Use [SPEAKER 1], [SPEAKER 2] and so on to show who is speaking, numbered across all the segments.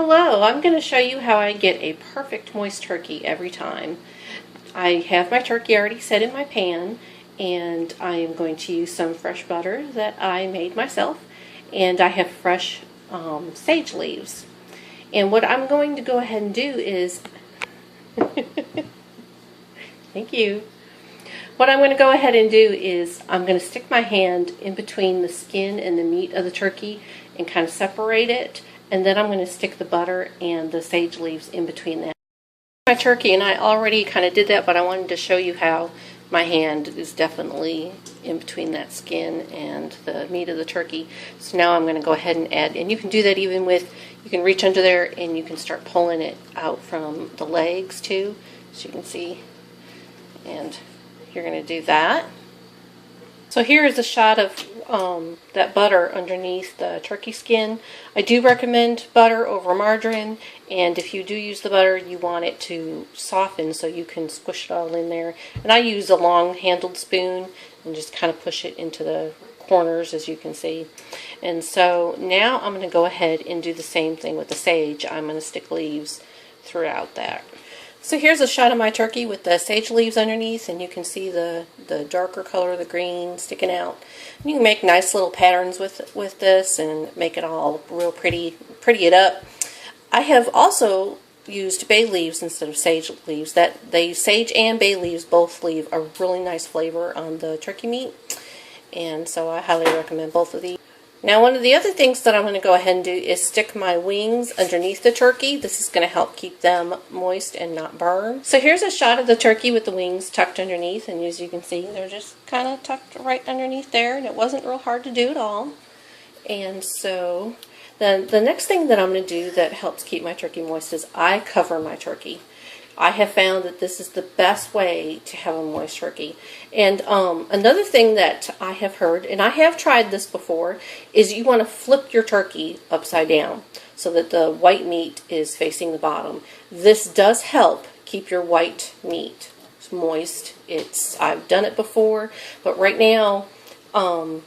[SPEAKER 1] Hello, I'm going to show you how I get a perfect moist turkey every time. I have my turkey already set in my pan, and I am going to use some fresh butter that I made myself, and I have fresh sage leaves. And what I'm going to go ahead and do is, thank you. What I'm going to go ahead and do is I'm going to stick my hand in between the skin and the meat of the turkey and kind of separate it. And then I'm going to stick the butter and the sage leaves in between that. My turkey, and I already kind of did that, but I wanted to show you how my hand is definitely in between that skin and the meat of the turkey. So now I'm going to go ahead and add, and you can do that even with, you can reach under there and you can start pulling it out from the legs too, as you can see. And you're going to do that. So here is a shot of that butter underneath the turkey skin. I do recommend butter over margarine, and if you do use the butter, you want it to soften so you can squish it all in there. And I use a long-handled spoon and just kind of push it into the corners, as you can see. And so now I'm going to go ahead and do the same thing with the sage. I'm going to stick leaves throughout that. So here's a shot of my turkey with the sage leaves underneath, and you can see the darker color, the green, sticking out. You can make nice little patterns with this and make it all real pretty it up. I have also used bay leaves instead of sage leaves. Sage and bay leaves both leave a really nice flavor on the turkey meat, and so I highly recommend both of these. Now, one of the other things that I'm going to go ahead and do is stick my wings underneath the turkey. This is going to help keep them moist and not burn. So here's a shot of the turkey with the wings tucked underneath, and as you can see, they're just kind of tucked right underneath there, and it wasn't real hard to do at all. And so then the next thing that I'm going to do that helps keep my turkey moist is I cover my turkey. I have found that this is the best way to have a moist turkey. And another thing that I have heard, and I have tried this before, is you want to flip your turkey upside down so that the white meat is facing the bottom. This does help keep your white meat moist. I've done it before, but right now I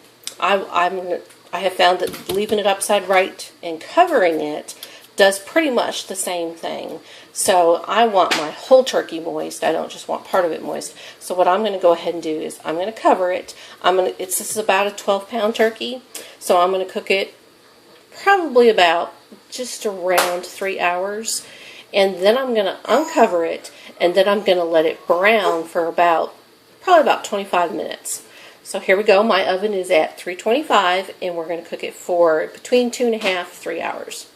[SPEAKER 1] have found that leaving it upside right and covering it does pretty much the same thing. So I want my whole turkey moist. I don't just want part of it moist. So what I'm going to go ahead and do is I'm going to cover it. This is about a 12-pound turkey, so I'm going to cook it probably about just around 3 hours, and then I'm going to uncover it, and then I'm going to let it brown for probably about 25 minutes. So here we go. My oven is at 325, and we're going to cook it for between 2.5 to 3 hours.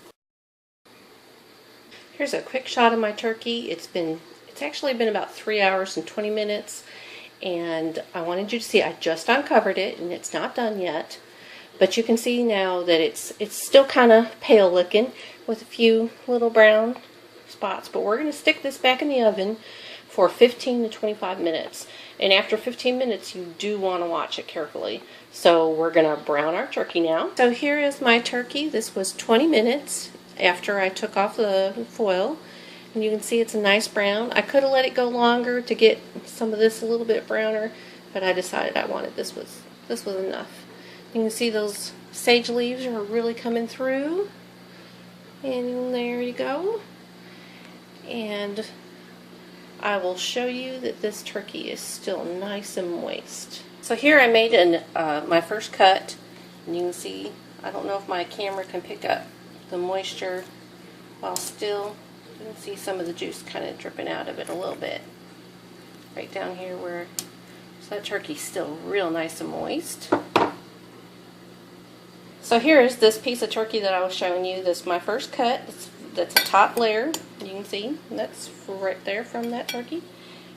[SPEAKER 1] Here's a quick shot of my turkey. It's actually been about 3 hours and 20 minutes, and I wanted you to see I just uncovered it, and it's not done yet. But you can see now that it's still kind of pale looking with a few little brown spots. But we're going to stick this back in the oven for 15 to 25 minutes. And after 15 minutes, you do want to watch it carefully. So we're going to brown our turkey now. So here is my turkey. This was 20 minutes after I took off the foil, and you can see it's a nice brown. I could have let it go longer to get some of this a little bit browner, but I decided I wanted this was enough. You can see those sage leaves are really coming through, and there you go. And I will show you that this turkey is still nice and moist. So here I made my first cut, and you can see, I don't know if my camera can pick up the moisture while still, you can see some of the juice kind of dripping out of it a little bit. Right down here so that turkey's still real nice and moist. So here is this piece of turkey that I was showing you. This is my first cut. That's a top layer. You can see that's right there from that turkey.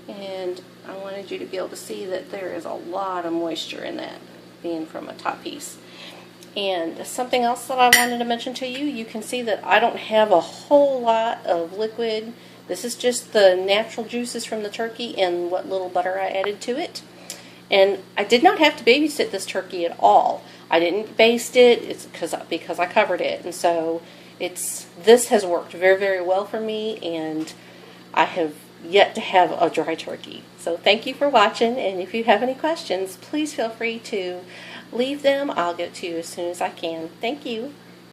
[SPEAKER 1] And I wanted you to be able to see that there is a lot of moisture in that, being from a top piece. And something else that I wanted to mention to you, you can see that I don't have a whole lot of liquid. This is just the natural juices from the turkey and what little butter I added to it. And I did not have to babysit this turkey at all. I didn't baste it. It's because I covered it. And so this has worked very, very well for me, and I have yet to have a dry turkey. So thank you for watching, and if you have any questions, please feel free to leave them. I'll get to you as soon as I can. Thank you.